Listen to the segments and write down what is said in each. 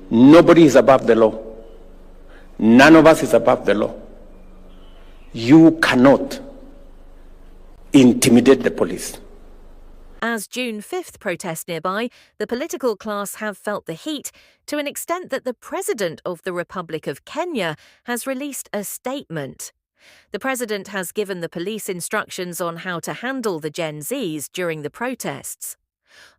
Nobody is above the law. None of us is above the law. You cannot intimidate the police. As June 5th protests nearby, the political class have felt the heat to an extent that the President of the Republic of Kenya has released a statement. The President has given the police instructions on how to handle the Gen Zs during the protests.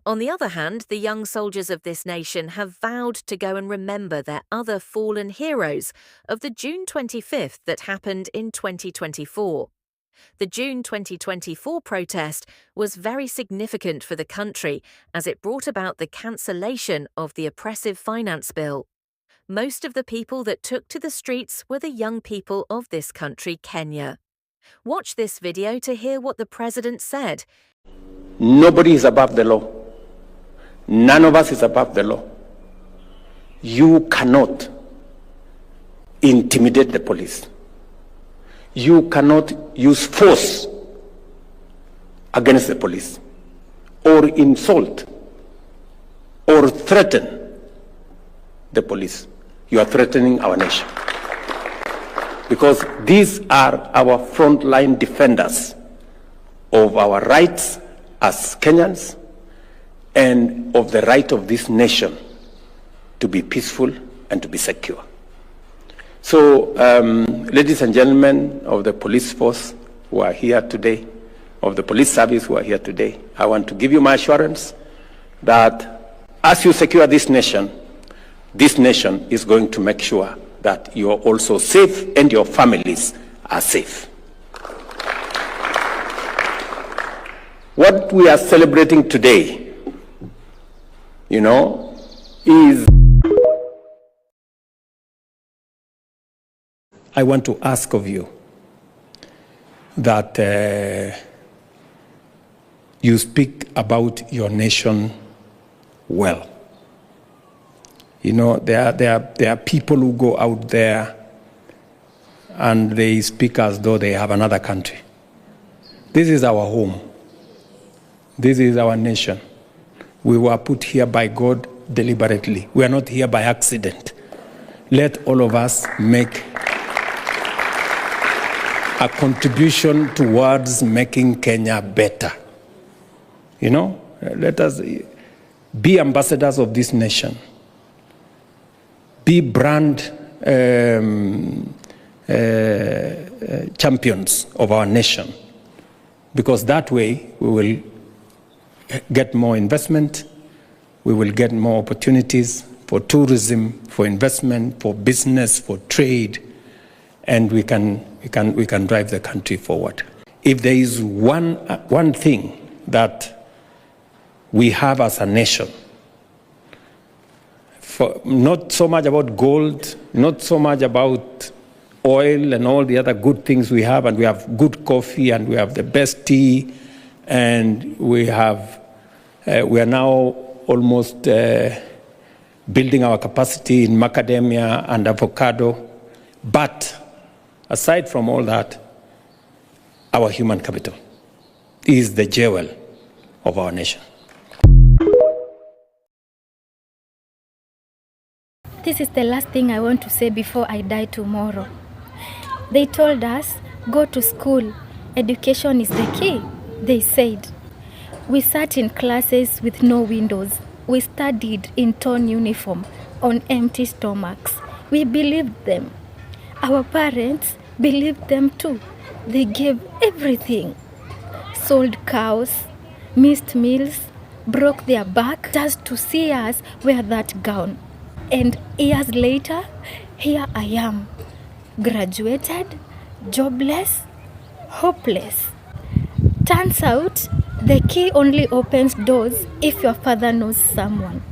On the other hand, the young soldiers of this nation have vowed to go and remember their other fallen heroes of the June 25th that happened in 2024. The June 2024 protest was very significant for the country as it brought about the cancellation of the oppressive finance bill. Most of the people that took to the streets were the young people of this country, Kenya. Watch this video to hear what the President said. Nobody is above the law. None of us is above the law. You cannot intimidate the police. You cannot use force against the police or insult or threaten the police. You are threatening our nation. Because these are our frontline defenders of our rights as Kenyans and of the right of this nation to be peaceful and to be secure. So, ladies and gentlemen of the police force who are here today, of the police service who are here today, I want to give you my assurance that as you secure this nation is going to make sure that you are also safe and your families are safe. What we are celebrating today, is... I want to ask of you that you speak about your nation well. There are people who go out there and they speak as though they have another country. This is our home. This is our nation. We were put here by God deliberately. We are not here by accident. Let all of us make a contribution towards making Kenya better. Let us be ambassadors of this nation. Be brand champions of our nation. Because that way we will get more investment, we will get more opportunities for tourism, for investment, for business, for trade, and we can drive the country forward. If there is one thing that we have as a nation, not so much about gold, not so much about oil and all the other good things we have, and we have good coffee and we have the best tea, and we are now almost building our capacity in macadamia and avocado. But aside from all that, our human capital is the jewel of our nation. This is the last thing I want to say before I die tomorrow. They told us, go to school. Education is the key, they said. We sat in classes with no windows. We studied in torn uniform on empty stomachs. We believed them. Our parents believed them too. They gave everything. Sold cows, missed meals, broke their back just to see us wear that gown. And years later, here I am, graduated, jobless, hopeless. Turns out, the key only opens doors if your father knows someone.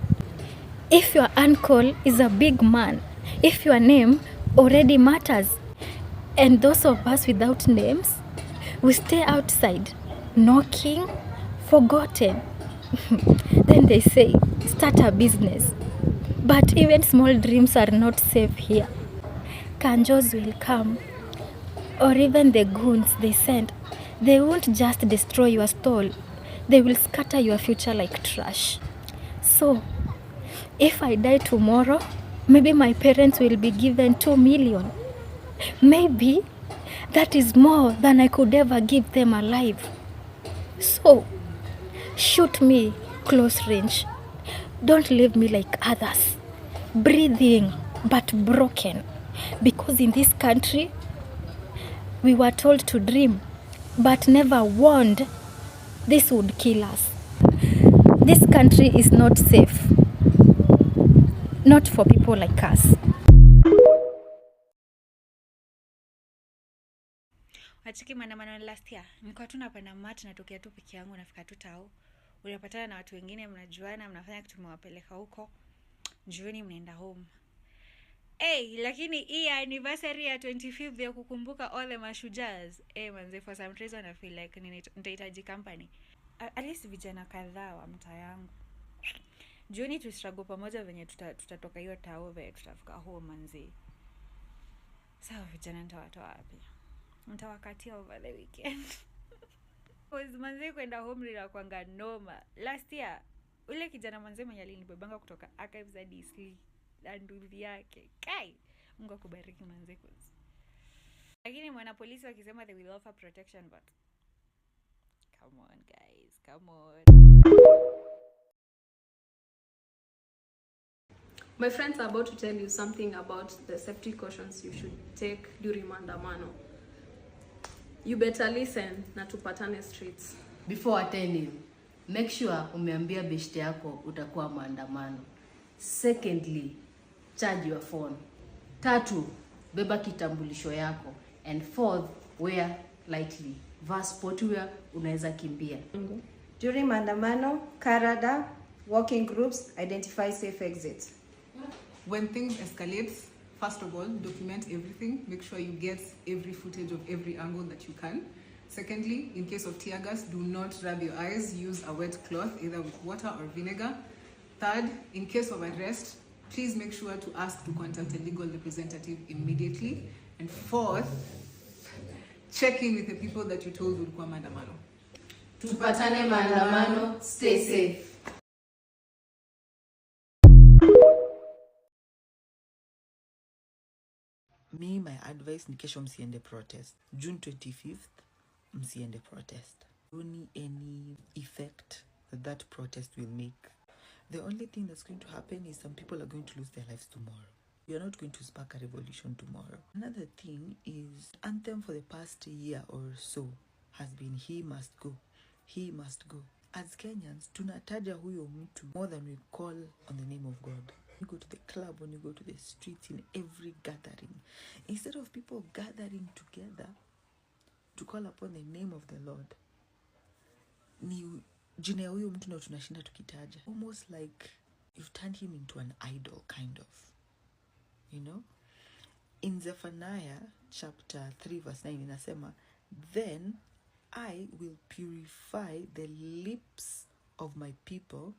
If your uncle is a big man, if your name already matters. And those of us without names, we stay outside, knocking, forgotten. Then they say, start a business. But even small dreams are not safe here. Kanjos will come, or even the goons they send. They won't just destroy your stall. They will scatter your future like trash. So, if I die tomorrow, Maybe my parents will be given 2 million. Maybe that is more than I could ever give them alive. So, shoot me close range. Don't leave me like others, breathing but broken. Because in this country, we were told to dream, but never warned this would kill us. This country is not safe, not for people like us. Wachiki maandamano last year, nilikuwa tu napanda mat natokea tu peke yangu nafika tu tao. Unapatana na watu wengine mnajuana, mnafanya kitu mmewapeleka huko. Jioni mnaenda home. Lakini hii anniversary ya 25th ya kukumbuka all the mashujaz. Manze, for some reason I feel like nitahitaji company. At least vijana kadhaa wa mtaa yangu. Jioni tu struggle pamoja venye tutatoka hiyo tao venye tutafika home manze. Sawa vijana nitawatoa wapi? Nitawakatia over the weekend. Manze kwenda home nila kuanga noma. Last year, ule kijana manze mwenye alinibebanga kutoka archives hadi Isli na nduthi yake. Kai, Mungu akubariki manze kwanza. Lakini mwana polisi wakisema they will offer protection, but come on guys, come on. My friends are about to tell you something about the safety cautions you should take during maandamano. You better listen na tupatane streets. Before attending, make sure umeambia beshte yako utakuwa maandamano. Secondly, charge your phone. 3, beba kitambulisho yako. And 4th, wear lightly. Vaa sportwear, unaweza kimbia. During maandamano, karada, walking groups, identify safe exits. When things escalate, first of all, document everything. Make sure you get every footage of every angle that you can. Secondly, in case of tear gas, do not rub your eyes. Use a wet cloth, either with water or vinegar. Third, in case of arrest, please make sure to ask to contact a legal representative immediately. And 4th, check in with the people that you told would come maandamano. Tupatane maandamano, stay safe. Me, my advice ni kesho msiende protest. June 25th, msiende protest. Only any effect that protest will make. The only thing that's going to happen is some people are going to lose their lives tomorrow. You're not going to spark a revolution tomorrow. Another thing is, anthem for the past year or so has been He Must Go. He Must Go. As Kenyans, tunataja huyo mtu more than we call on the name of God. You go to the club, when you go to the streets, in every gathering, instead of people gathering together to call upon the name of the Lord, ni jina ya huyo mtu na tunashinda tukitaja. Almost like you've turned him into an idol, kind of. You know? In Zephaniah chapter 3 verse 9 inasema, then I will purify the lips of my people,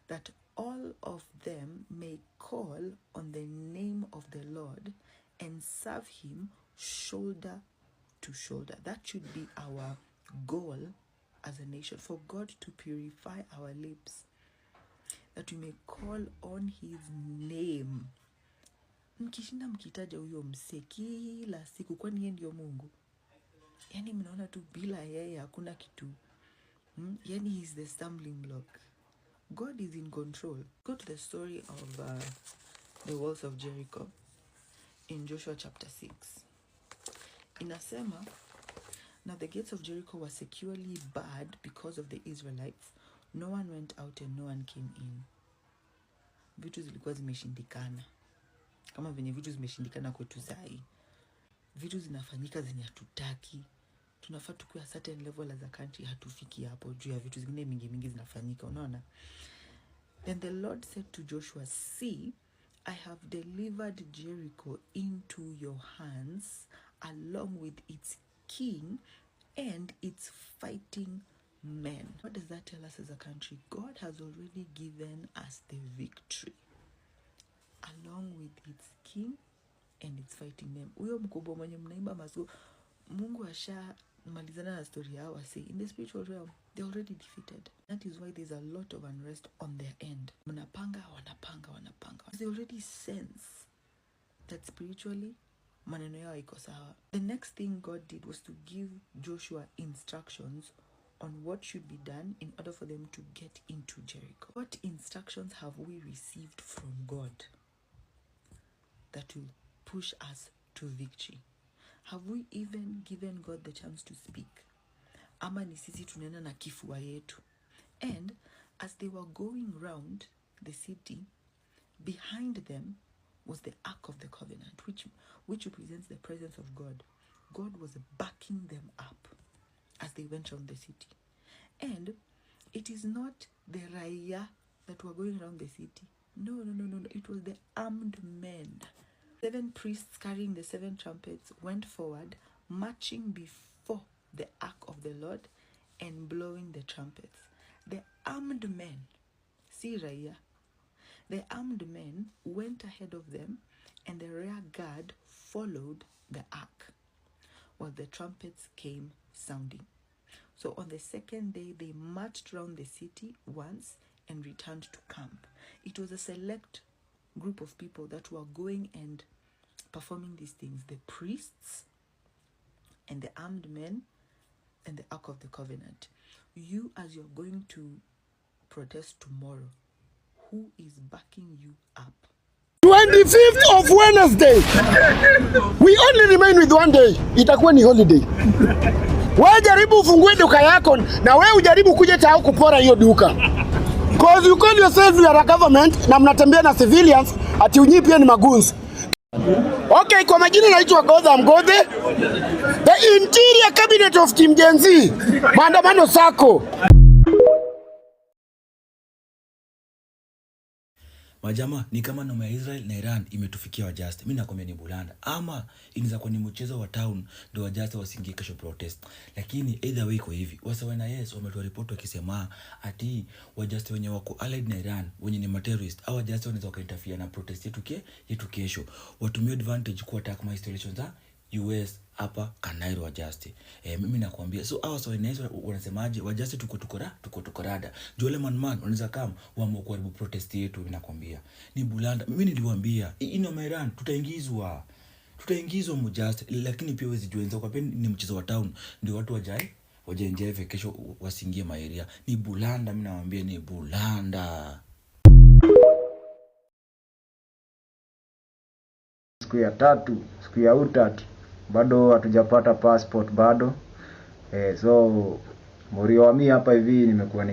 that all of them may call on the name of the Lord and serve him shoulder to shoulder. That should be our goal as a nation, for God to purify our lips, that we may call on his name. Mkishinda mkitaja huyo mse kila siku, kwani yeye ndio Mungu? Yani mnaona tu bila yeye hakuna kitu. Yani he's the stumbling block. God is in control. Go to the story of the walls of Jericho in Joshua chapter 6. Inasema, now the gates of Jericho were securely barred because of the Israelites. No one went out and no one came in. Vitu zilikuwa zimeshindikana. Kama venye vitu zimeshindikana kwetu zai. Vitu zinafanyika zenye hatutaki. Tunafaa tukue a certain level as a country, hatufiki hapo juu ya vitu zingine mingi zinafanyika, unaona? Then the Lord said to Joshua, see, I have delivered Jericho into your hands, along with its king and its fighting men. What does that tell us as a country? God has already given us the victory, along with its king and its fighting men. Uyo mkubwa mwenye mnaimba mazu, Mungu malizana na story yao, I say in the spiritual realm they're already defeated. That is why there's a lot of unrest on their end. Wanapanga. They already sense that spiritually maneno yao iko sawa. The next thing God did was to give Joshua instructions on what should be done in order for them to get into Jericho. What instructions have we received from God that will push us to victory? Have we even given God the chance to speak? Ama ni sisi tunena na kifua yetu? And as they were going round the city, behind them was the Ark of the Covenant, which represents the presence of God. God was backing them up as they went around the city. And it is not the Raya that were going around the city. No. It was the armed men. 7 priests carrying the 7 trumpets went forward, marching before the Ark of the Lord and blowing the trumpets. The armed men, see Raya, the armed men went ahead of them, and the rear guard followed the ark while the trumpets came sounding. So on the second day, they marched around the city once and returned to camp. It was a select group of people that were going and performing these things: the priests and the armed men and the Ark of the Covenant. You, as you're going to protest tomorrow, who is backing you up? 25th of Wednesday. We only remain with one day. Itakuwa ni holiday. Wewe jaribu ufungue duka yako na wewe ujaribu kuja tao kupora hiyo duka. Because you call yourself you are a government na mnatembea na civilians ati unyi pia ni magunzi. Okay, kwa majina naitwa Godha Mgodhe, the Interior Cabinet of Team Gen Z, maandamano sako. Majama ni kama noma ya Israel na Iran imetufikia wajust. Mimi nakwambia ni bulanda. Ama inaweza kuwa ni mchezo wa town ndio wajust wasingie kesho protest. Lakini either way iko hivi. Wasawa na yes wametoa report wakisema ati wajust wenye wako allied na Iran wenye ni terrorist au wajust wanaweza wakainterfere na protest yetu kesho. Watumie advantage ku attack my installations za US hapa Kanairo wajust. Mimi nakwambia so hawa sawa na yes wanasemaje wajust tuko rada. Jole man wanaweza kama waamua kuharibu protest yetu. Mimi nakwambia ni bulanda. Mimi niliwaambia ino Iran tutaingizwa mjust, lakini pia wezi juenza kwa pia ni mchezo wa town ndio watu wajaenjoy kesho wasingie maeria. Ni bulanda, mimi nawaambia ni bulanda. Siku ya 3, siku ya utatu bado hatujapata passport bado. So moriwami hapa hivi nimekuwa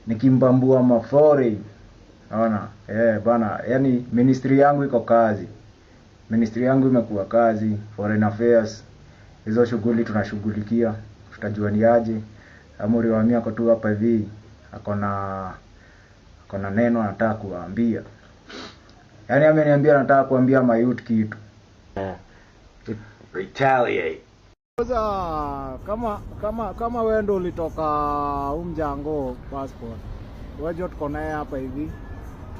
nikimbambua mafore. Naona bana, yani ministry yangu iko kazi. Ministry yangu imekuwa kazi, foreign affairs. Hizo shughuli tunashughulikia. Tutajua ni aje. Moriwami ako tu hapa hivi akona neno anataka kuambia. Yani ameniambia anataka kuambia mayouth kitu. Retaliate. Kama wewe ndo ulitoka umjango passport. Wewe tuko naye hapa hivi.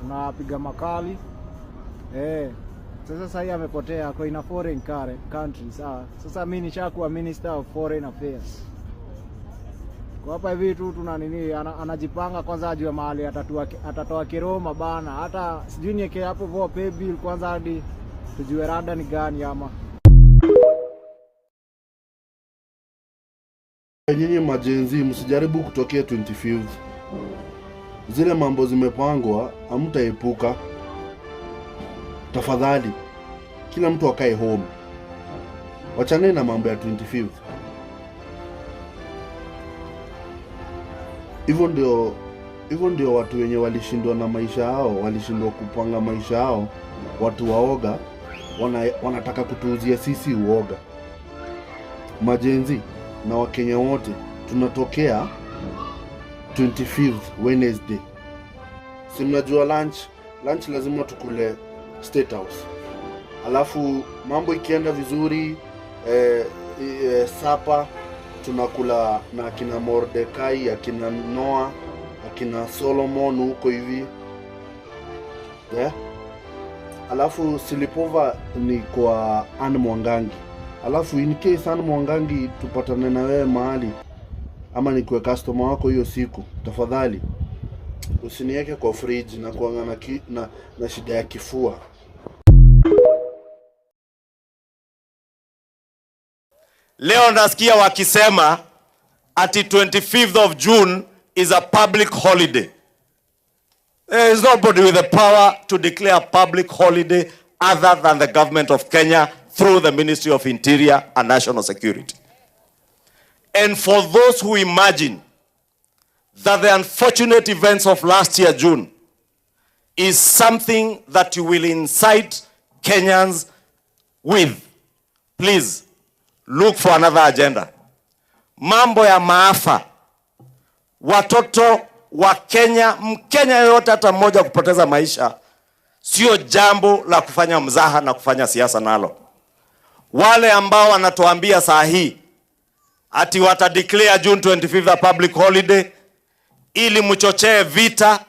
Tunapiga makali. Sasa hii amepotea kwa ina foreign country sawa. Sasa mimi nishakuwa Minister of Foreign Affairs. Kwa hapa hivi tu tuna nini anajipanga kwanza ajue mahali atatoa kiroma bana. Hata sijui niweke hapo vo pay bill kwanza hadi tujue rada ni gani ama. Nyinyi majenzi msijaribu kutokea 25th. Zile mambo zimepangwa hamtaepuka. Tafadhali kila mtu akae home. Wachane na mambo ya 25th. Hivyo ndio watu wenye walishindwa na maisha yao, walishindwa kupanga maisha yao, watu waoga wanataka kutuuzia sisi uoga. Majenzi na Wakenya wote tunatokea 25th Wednesday. Si mnajua lunch lazima tukule State House. Alafu mambo ikienda vizuri sapa tunakula na akina Mordekai, akina Noah, akina Solomon huko hivi. Alafu Silipova ni kwa Anne Mwangangi. Alafu in case sana Mwangangi tupatane na wewe mahali ama nikuwe customer wako hiyo siku, tafadhali usiniweke kwa fridge na kuangana na shida ya kifua. Leo nasikia wakisema ati 25th of June is a public holiday. There is nobody with the power to declare a public holiday other than the government of Kenya through the Ministry of Interior and National Security. And for those who imagine that the unfortunate events of last year, June, is something that you will incite Kenyans with, please look for another agenda. Mambo ya maafa, watoto wa Kenya, Mkenya yote hata mmoja kupoteza maisha, sio jambo la kufanya mzaha na kufanya siasa nalo. Wale ambao wanatuambia saa hii ati watadeclare June 25th a public holiday ili mchochee vita,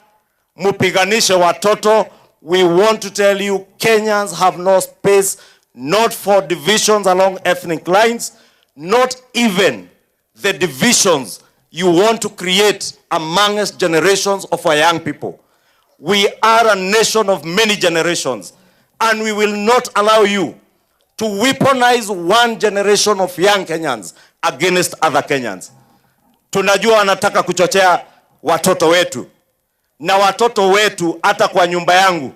mupiganishe watoto, we want to tell you Kenyans have no space, not for divisions along ethnic lines, not even the divisions you want to create amongst generations of our young people. We are a nation of many generations, and we will not allow you to weaponize one generation of young Kenyans against other Kenyans. Tunajua wanataka kuchochea watoto wetu, na watoto wetu hata kwa nyumba yangu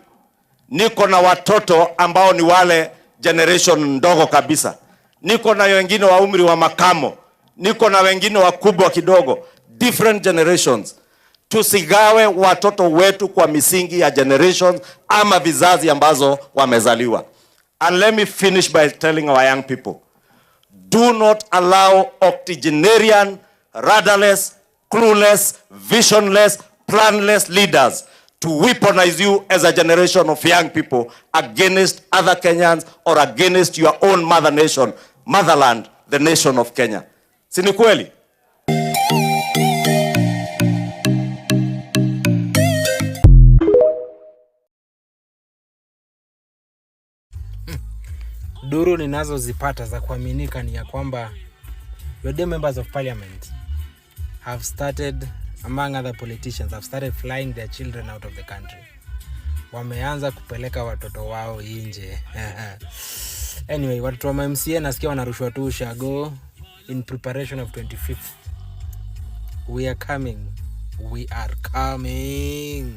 niko na watoto ambao ni wale generation ndogo kabisa. Niko na wengine wa umri wa makamo, niko na wengine wakubwa kidogo, different generations. Tusigawe watoto wetu kwa misingi ya generations ama vizazi ambazo wamezaliwa. And let me finish by telling our young people, do not allow octogenarian, rudderless, clueless, visionless, planless leaders to weaponize you as a generation of young people against other Kenyans or against your own mother nation, motherland, the nation of Kenya. Si ni kweli? Duru ninazozipata za kuaminika ni ya kwamba the members of parliament have started, among other politicians, have started flying their children out of the country. Wameanza kupeleka watoto wao nje. Anyway, watoto wa MCA nasikia wanarushwa tu ushago in preparation of 25th. We are coming. We are coming.